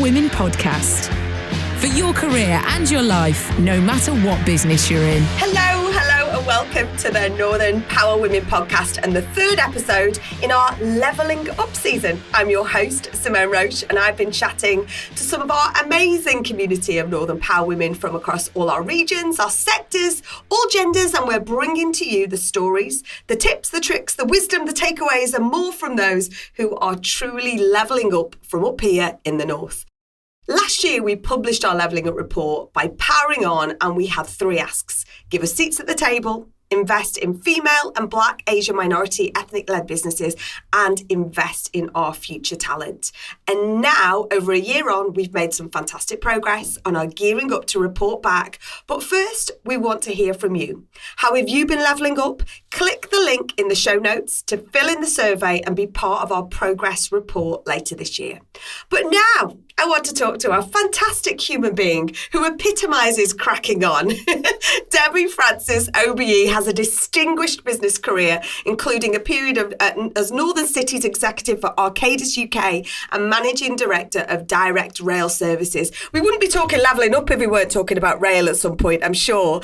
Women podcast. For your career and your life, no matter what business you're in. Hello, and welcome to the Northern Power Women podcast and the third episode in our Levelling Up season. I'm your host, Simone Roche, and I've been chatting to some of our amazing community of Northern Power Women from across all our regions, our sectors, all genders, and we're bringing to you the stories, the tips, the tricks, the wisdom, the takeaways, and more from those who are truly levelling up from up here in the north. Last year, we published our Levelling Up report by powering on, and we had 3 asks. Give us seats at the table, invest in female and Black, Asian, minority, ethnic-led businesses, and invest in our future talent. And now, over a year on, we've made some fantastic progress and are gearing up to report back. But first, we want to hear from you. How have you been levelling up? Click the link in the show notes to fill in the survey and be part of our progress report later this year. But now, I want to talk to a fantastic human being who epitomises cracking on. Debbie Francis Obe has a distinguished business career, including a period of, as Northern Cities Executive for Arcadis UK and Managing Director of Direct Rail Services. We wouldn't be talking levelling up if we weren't talking about rail at some point, I'm sure.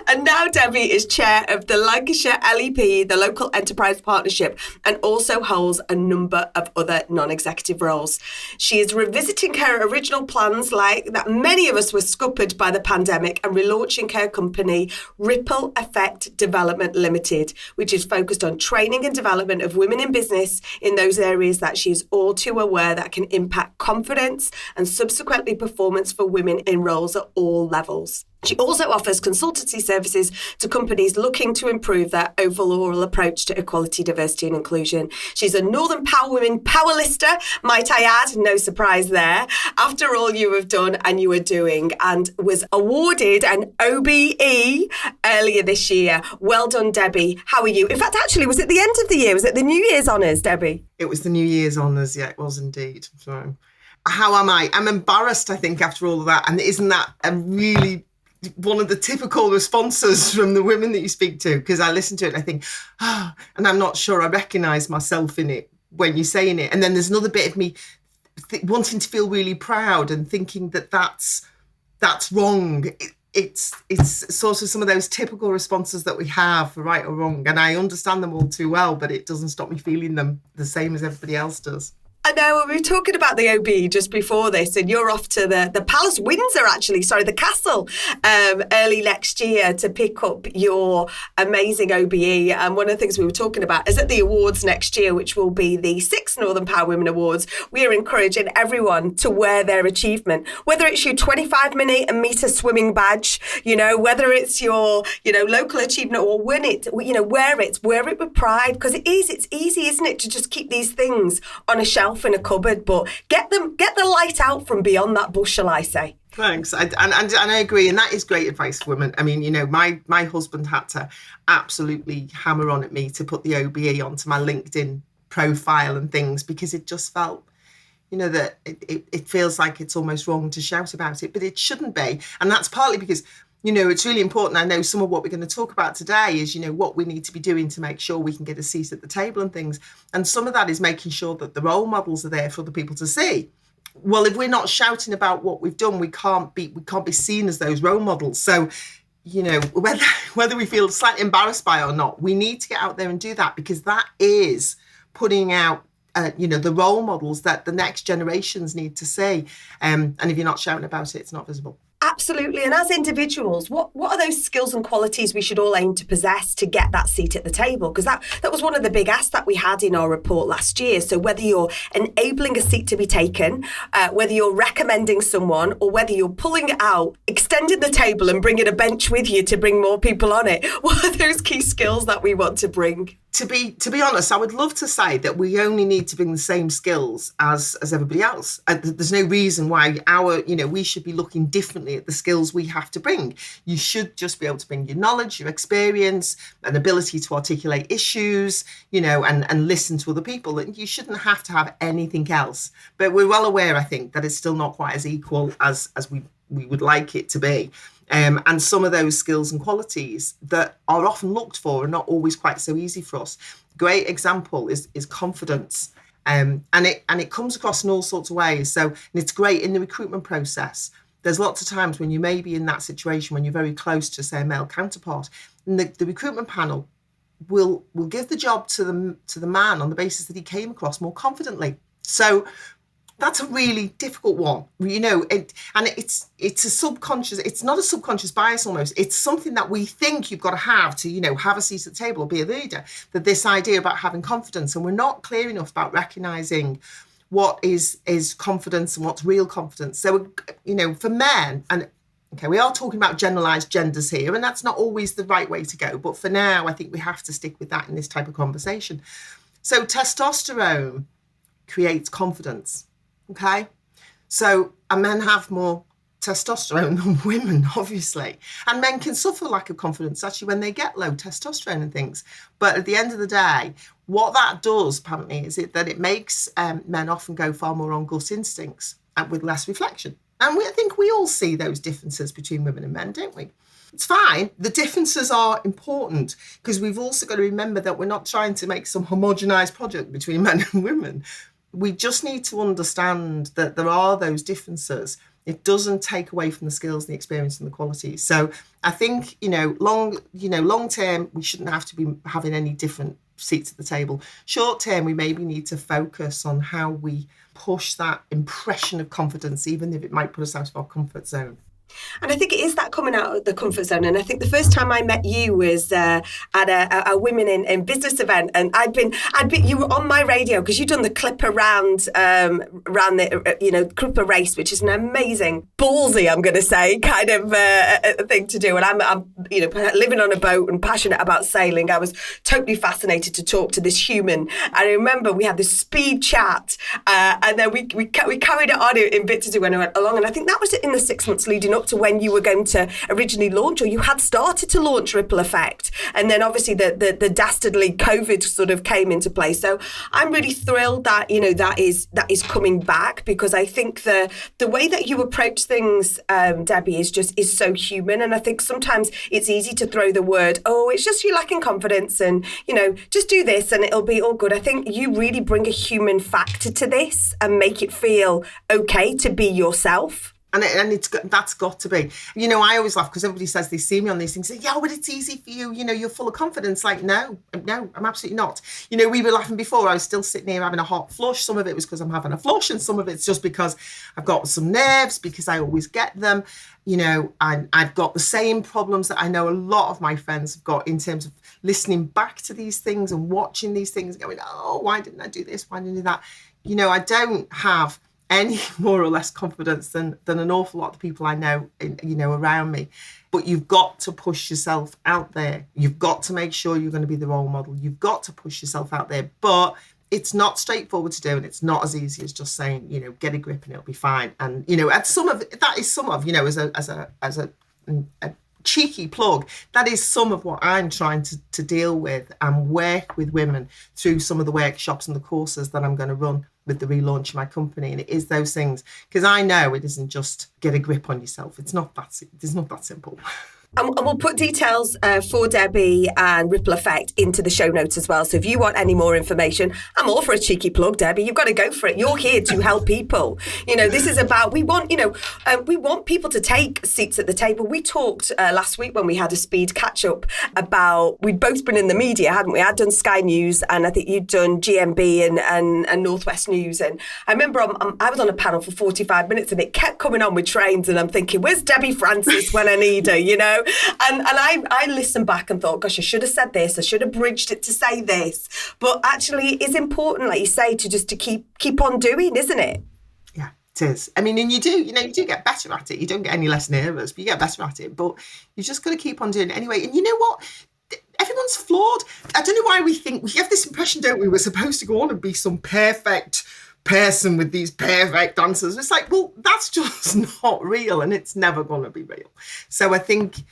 And now Debbie is chair of the Lancashire LEP, the Local Enterprise Partnership, and also holds a number of other non-executive roles. She is revisiting her original plans, like that many of us were scuppered by the pandemic, and relaunching her company, Ripple Effect Development Limited, which is focused on training and development of women in business in those areas that she is all too aware that can impact confidence and subsequently performance for women in roles at all levels. She also offers consultancy services to companies looking to improve their overall approach to equality, diversity and inclusion. She's a Northern Power Women power lister, might I add, no surprise there, after all you have done and you are doing, and was awarded an OBE earlier this year. Well done, Debbie. How are you? In fact, actually, was it the end of the year? Was it the New Year's honours, Debbie? It was the New Year's honours, yeah, it was indeed. So, how am I? I'm embarrassed, I think, after all of that. And isn't that a really one of the typical responses from the women that you speak to? Because I listen to it and I think, and I'm not sure I recognise myself in it when you're saying it. And then there's another bit of me wanting to feel really proud and thinking that that's wrong. It's sort of some of those typical responses that we have for right or wrong. And I understand them all too well, but it doesn't stop me feeling them the same as everybody else does. I know, we were talking about the OB just before this, and you're off to the Palace Windsor, the Castle, early next year to pick up your amazing OBE. And one of the things we were talking about is at the awards next year, which will be the 6th Northern Power Women Awards, we are encouraging everyone to wear their achievement, whether it's your 25-minute and meter swimming badge, whether it's your, local achievement or win it, wear it with pride, because it's easy, isn't it, to just keep these things on a shelf in a cupboard, but get the light out from beyond that bush, shall I say. Thanks. And I agree, and that is great advice for women. I mean, my husband had to absolutely hammer on at me to put the OBE onto my LinkedIn profile and things, because it just felt, that it feels like it's almost wrong to shout about it, but it shouldn't be. And that's partly because it's really important. I know some of what we're going to talk about today is, what we need to be doing to make sure we can get a seat at the table and things. And some of that is making sure that the role models are there for other people to see. Well, if we're not shouting about what we've done, we can't be seen as those role models. So, whether we feel slightly embarrassed by it or not, we need to get out there and do that, because that is putting out the role models that the next generations need to see. And if you're not shouting about it, it's not visible. Absolutely. And as individuals, what are those skills and qualities we should all aim to possess to get that seat at the table? Because that was one of the big asks that we had in our report last year. So whether you're enabling a seat to be taken, whether you're recommending someone, or whether you're pulling it out, extending the table and bringing a bench with you to bring more people on it, what are those key skills that we want to bring? To be honest, I would love to say that we only need to bring the same skills as everybody else. There's no reason why we should be looking differently at the skills we have to bring. You should just be able to bring your knowledge, your experience, an ability to articulate issues, and listen to other people. And you shouldn't have to have anything else. But we're well aware, I think, that it's still not quite as equal as we would like it to be. And some of those skills and qualities that are often looked for are not always quite so easy for us. Great example is confidence. And it comes across in all sorts of ways. So, and it's great in the recruitment process. There's lots of times when you may be in that situation when you're very close to, say, a male counterpart, and the recruitment panel will give the job to the man on the basis that he came across more confidently. So that's a really difficult one, and it's a subconscious, it's not a subconscious bias almost, it's something that we think you've got to have to, have a seat at the table or be a leader, that this idea about having confidence, and we're not clear enough about recognizing what is confidence and what's real confidence. So, for men, and okay, we are talking about generalized genders here, and that's not always the right way to go, but for now, I think we have to stick with that in this type of conversation. So testosterone creates confidence. Okay, so men have more testosterone than women, obviously, and men can suffer lack of confidence actually when they get low testosterone and things. But at the end of the day, what that does apparently is that it makes men often go far more on gut instincts and with less reflection. And I think we all see those differences between women and men, don't we? It's fine. The differences are important because we've also got to remember that we're not trying to make some homogenized product between men and women. We just need to understand that there are those differences. It doesn't take away from the skills, the experience and the qualities. So I think, long term, we shouldn't have to be having any different seats at the table. Short term, we maybe need to focus on how we push that impression of confidence, even if it might put us out of our comfort zone. And I think it is that coming out of the comfort zone. And I think the first time I met you was at a women in business event, and you were on my radio because you'd done the Clipper round the Clipper race, which is an amazing, ballsy, I'm going to say, kind of thing to do. And I'm living on a boat and passionate about sailing. I was totally fascinated to talk to this human. And I remember we had this speed chat, and then we carried it on in bits as we went along. And I think that was in the 6 months leading up to when you were going to originally launch, or you had started to launch Ripple Effect, and then obviously the dastardly COVID sort of came into play. So I'm really thrilled that that is coming back, because I think the way that you approach things, Debbie, is so human. And I think sometimes it's easy to throw the word, oh, it's just you lacking confidence, and just do this and it'll be all good. I think you really bring a human factor to this and make it feel okay to be yourself. And that's got to be. I always laugh because everybody says they see me on these things, say, yeah, but it's easy for you. You're full of confidence. Like, no, I'm absolutely not. We were laughing before. I was still sitting here having a hot flush. Some of it was because I'm having a flush, and some of it's just because I've got some nerves, because I always get them. And I've got the same problems that I know a lot of my friends have got in terms of listening back to these things and watching these things, going, oh, why didn't I do this? Why didn't I do that? I don't have any more or less confidence than an awful lot of people I know, around me. But you've got to push yourself out there. You've got to make sure you're going to be the role model. You've got to push yourself out there. But it's not straightforward to do, and it's not as easy as just saying, get a grip and it'll be fine. And at some of that is some of, as a cheeky plug, that is some of what I'm trying to deal with and work with women through some of the workshops and the courses that I'm going to run with the relaunch of my company. And it is those things, because I know it isn't just get a grip on yourself. It's not that simple. And we'll put details for Debbie and Ripple Effect into the show notes as well. So if you want any more information, I'm all for a cheeky plug, Debbie. You've got to go for it. You're here to help people. This is about, we want people to take seats at the table. We talked last week when we had a speed catch up about, we'd both been in the media, hadn't we? I'd done Sky News, and I think you'd done GMB and Northwest News. And I remember I was on a panel for 45 minutes and it kept coming on with trains, and I'm thinking, where's Debbie Francis when I need her, And I listened back and thought, gosh, I should have said this. I should have bridged it to say this. But actually, it's important, like you say, to keep on doing, isn't it? Yeah, it is. I mean, and you do get better at it. You don't get any less nervous, but you get better at it. But you just got to keep on doing it anyway. And you know what? Everyone's flawed. I don't know why we have this impression, don't we? We're supposed to go on and be some perfect person with these perfect answers. It's like, well, that's just not real, and it's never going to be real. So I think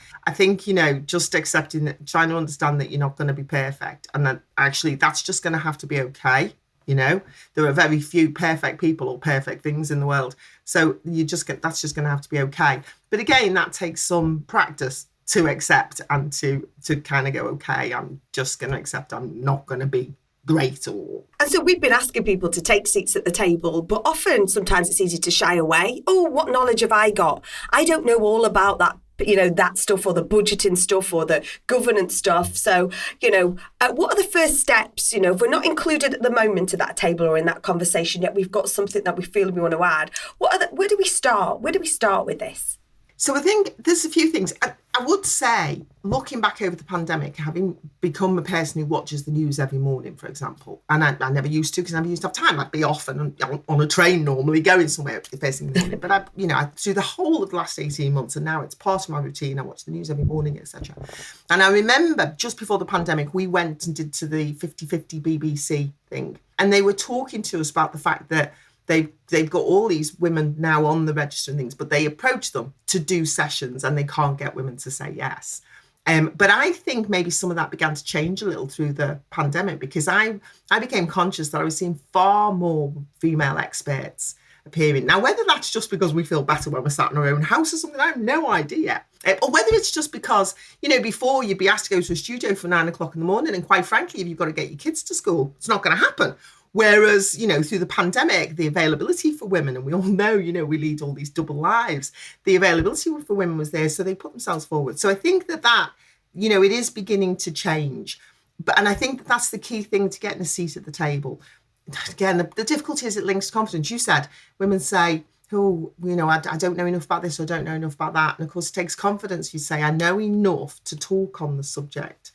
just accepting that, trying to understand that you're not going to be perfect, and that actually that's just going to have to be okay. There are very few perfect people or perfect things in the world, so that's just going to have to be okay. But again, that takes some practice to accept and to kind of go, okay, I'm just going to accept I'm not going to be great or... And so we've been asking people to take seats at the table, but often sometimes it's easy to shy away. Oh, what knowledge have I got? I don't know all about that, that stuff, or the budgeting stuff, or the governance stuff. So, what are the first steps? If we're not included at the moment at that table or in that conversation, yet we've got something that we feel we want to add. Where do we start? Where do we start with this? So I think there's a few things. I would say, looking back over the pandemic, having become a person who watches the news every morning, for example, and I never used to, because I never used to have time. I'd be off and on a train normally, going somewhere the first thing in the morning. But I through the whole of the last 18 months, and now it's part of my routine. I watch the news every morning, etc. And I remember just before the pandemic, we went and did to the 50/50 BBC thing, and they were talking to us about the fact that they've got all these women now on the register and things, but they approach them to do sessions and they can't get women to say yes. But I think maybe some of that began to change a little through the pandemic, because I became conscious that I was seeing far more female experts appearing. Now, whether that's just because we feel better when we're sat in our own house or something, I have no idea. Or whether it's just because, before you'd be asked to go to a studio for 9 o'clock in the morning, and quite frankly, if you've got to get your kids to school, it's not going to happen. Whereas, through the pandemic, the availability for women, and we all know, we lead all these double lives, the availability for women was there, so they put themselves forward. So I think that it is beginning to change. And I think that's the key thing to getting a seat at the table. Again, the difficulty is it links to confidence. You said, women say, oh, I don't know enough about this, or I don't know enough about that. And of course, it takes confidence. You say, I know enough to talk on the subject.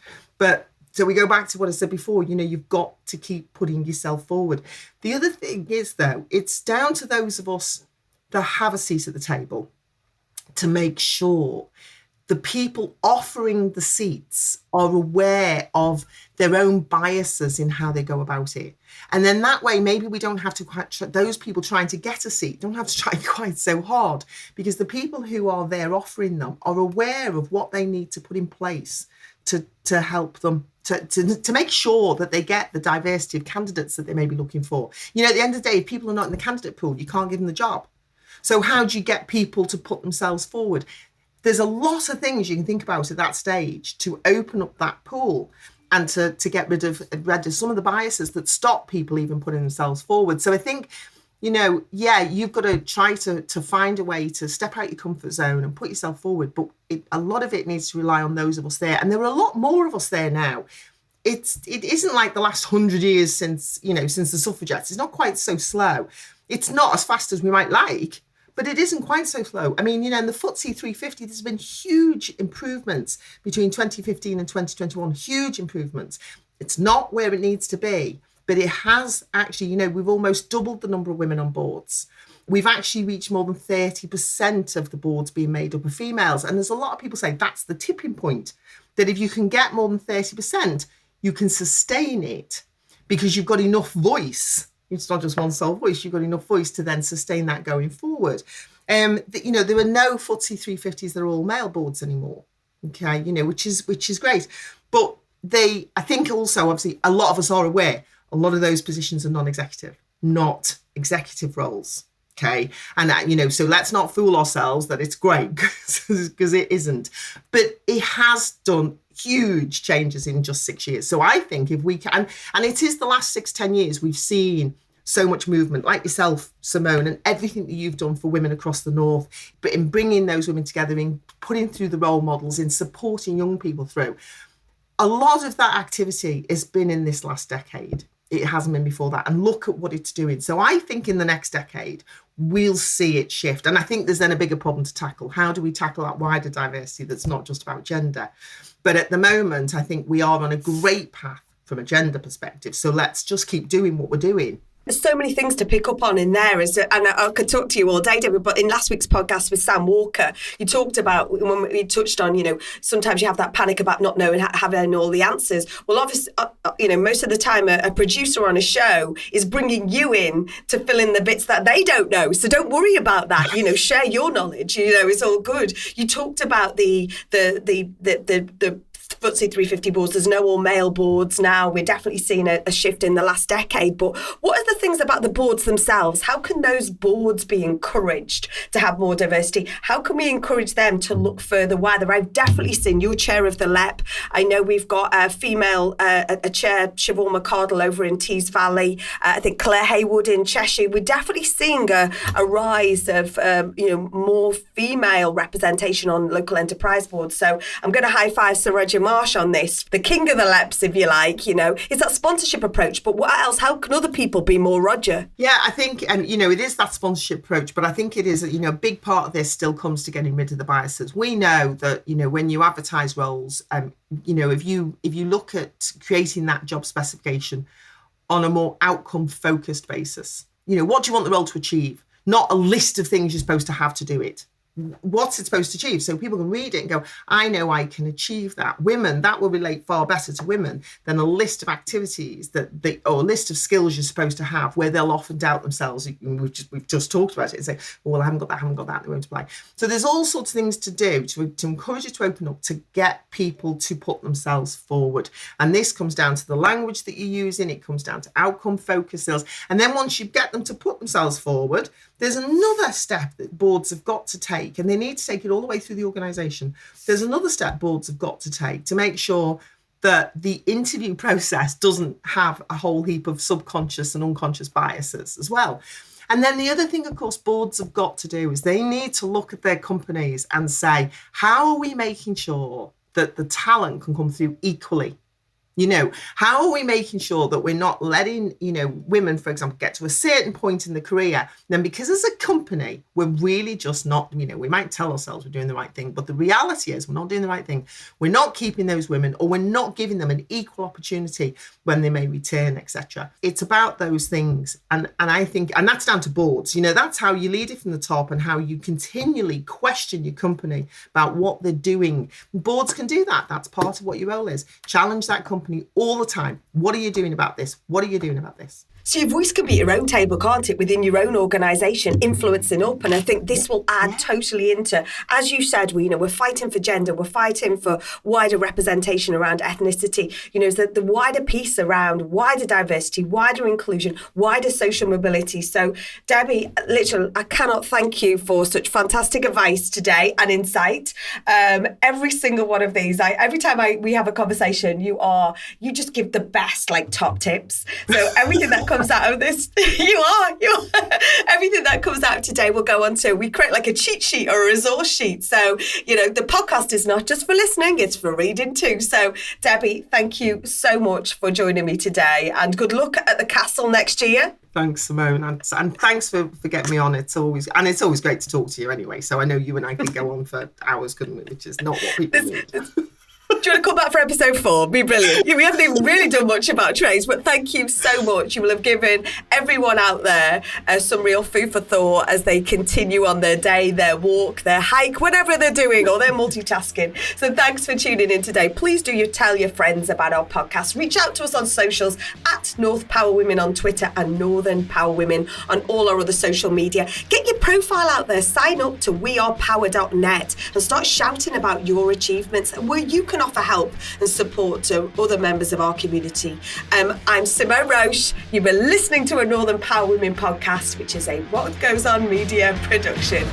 So we go back to what I said before, you've got to keep putting yourself forward. The other thing is, though, it's down to those of us that have a seat at the table to make sure the people offering the seats are aware of their own biases in how they go about it. And then that way, maybe we don't have to those people trying to get a seat don't have to try quite so hard, because the people who are there offering them are aware of what they need to put in place to help them to make sure that they get the diversity of candidates that they may be looking for. At the end of the day, if people are not in the candidate pool, you can't give them the job. So how do you get people to put themselves forward? There's a lot of things you can think about at that stage to open up that pool and to get rid of some of the biases that stop people even putting themselves forward. So I think, you've got to try to find a way to step out your comfort zone and put yourself forward. But a lot of it needs to rely on those of us there. And there are a lot more of us there now. It isn't like the last 100 years since the suffragettes. It's not quite so slow. It's not as fast as we might like, but it isn't quite so slow. I mean, in the FTSE 350, there's been huge improvements between 2015 and 2021, huge improvements. It's not where it needs to be, but it has actually, we've almost doubled the number of women on boards. We've actually reached more than 30% of the boards being made up of females. And there's a lot of people say that's the tipping point, that if you can get more than 30%, you can sustain it because you've got enough voice. It's not just one sole voice. You've got enough voice to then sustain that going forward. There are no FTSE 350s that are all male boards anymore. Okay, which is great. But I think also, obviously, a lot of us are aware a lot of those positions are non-executive, not executive roles. Okay. And, so let's not fool ourselves that it's great because it isn't. But it has done huge changes in just 6 years. So I think if we can, and it is the last 6-10 years, we've seen so much movement, like yourself, Simone, and everything that you've done for women across the North, but in bringing those women together, in putting through the role models, in supporting young people through. A lot of that activity has been in this last decade. It hasn't been before that. And look at what it's doing. So I think in the next decade, we'll see it shift. And I think there's then a bigger problem to tackle. How do we tackle that wider diversity that's not just about gender? But at the moment, I think we are on a great path from a gender perspective. So let's just keep doing what we're doing. There's so many things to pick up on in there, and I could talk to you all day, Deborah, but in last week's podcast with Sam Walker, you talked about, when we touched on, sometimes you have that panic about not knowing, having all the answers. Well, obviously, most of the time a producer on a show is bringing you in to fill in the bits that they don't know. So don't worry about that. Share your knowledge. It's all good. You talked about the FTSE 350 boards. There's no all-male boards now. We're definitely seeing a shift in the last decade. But what are the things about the boards themselves? How can those boards be encouraged to have more diversity? How can we encourage them to look further wider? I've definitely seen your chair of the LEP. I know we've got a female, a chair, Siobhan McCardle over in Tees Valley. I think Claire Haywood in Cheshire. We're definitely seeing a rise of more female representation on local enterprise boards. So I'm going to high five Sir Roger Marsh on this, the king of the LEPs, if you like. It's that sponsorship approach. But what else? How can other people be more Roger? Yeah, I think, it is that sponsorship approach, but I think it is, a big part of this still comes to getting rid of the biases. We know that, when you advertise roles, if you look at creating that job specification on a more outcome focused basis, what do you want the role to achieve? Not a list of things you're supposed to have to do it. What's it supposed to achieve? So people can read it and go, I know I can achieve that. Women, that will relate far better to women than a list of activities or a list of skills you're supposed to have where they'll often doubt themselves. We've just talked about it and say, well, I haven't got that, they won't apply. So there's all sorts of things to do to encourage you to open up, to get people to put themselves forward. And this comes down to the language that you're using. It comes down to outcome focused skills. And then once you get them to put themselves forward, there's another step that boards have got to take, and they need to take it all the way through the organisation. There's another step boards have got to take to make sure that the interview process doesn't have a whole heap of subconscious and unconscious biases as well. And then the other thing, of course, boards have got to do is they need to look at their companies and say, how are we making sure that the talent can come through equally? How are we making sure that we're not letting, women, for example, get to a certain point in the career? Then because as a company, we're really just not, we might tell ourselves we're doing the right thing, but the reality is we're not doing the right thing. We're not keeping those women, or we're not giving them an equal opportunity when they may return, etc. It's about those things. And I think, and that's down to boards, that's how you lead it from the top and how you continually question your company about what they're doing. Boards can do that. That's part of what your role is. Challenge that company all the time. What are you doing about this? What are you doing about this? So your voice can be at your own table, can't it, within your own organisation, influencing up. And I think this will add totally into, as you said, we're fighting for gender, we're fighting for wider representation around ethnicity, the wider piece around wider diversity, wider inclusion, wider social mobility. So Debbie, literally, I cannot thank you for such fantastic advice today and insight. Every single one of these, every time we have a conversation, you just give the best top tips. So everything that comes out of this, you are everything that comes out today will go on to, we create like a cheat sheet or a resource sheet. So the podcast is not just for listening, it's for reading too. So Debbie, thank you so much for joining me today, and good luck at the castle next year. Thanks, Simone, and thanks for getting me on. It's always great to talk to you anyway. So I know you and I can go on for hours, couldn't we? Which is not what people need. Do you want to come back for episode 4? Be brilliant. We haven't even really done much about trades, but thank you so much. You will have given everyone out there some real food for thought as they continue on their day, their walk, their hike, whatever they're doing, or they're multitasking. So thanks for tuning in today. Please do tell your friends about our podcast. Reach out to us on socials at North Power Women on Twitter and Northern Power Women on all our other social media. Get your profile out there. Sign up to wearepower.net and start shouting about your achievements and where you can offer help and support to other members of our community. I'm Simone Roche. You've been listening to a Northern Power Women podcast, which is a What Goes On Media production.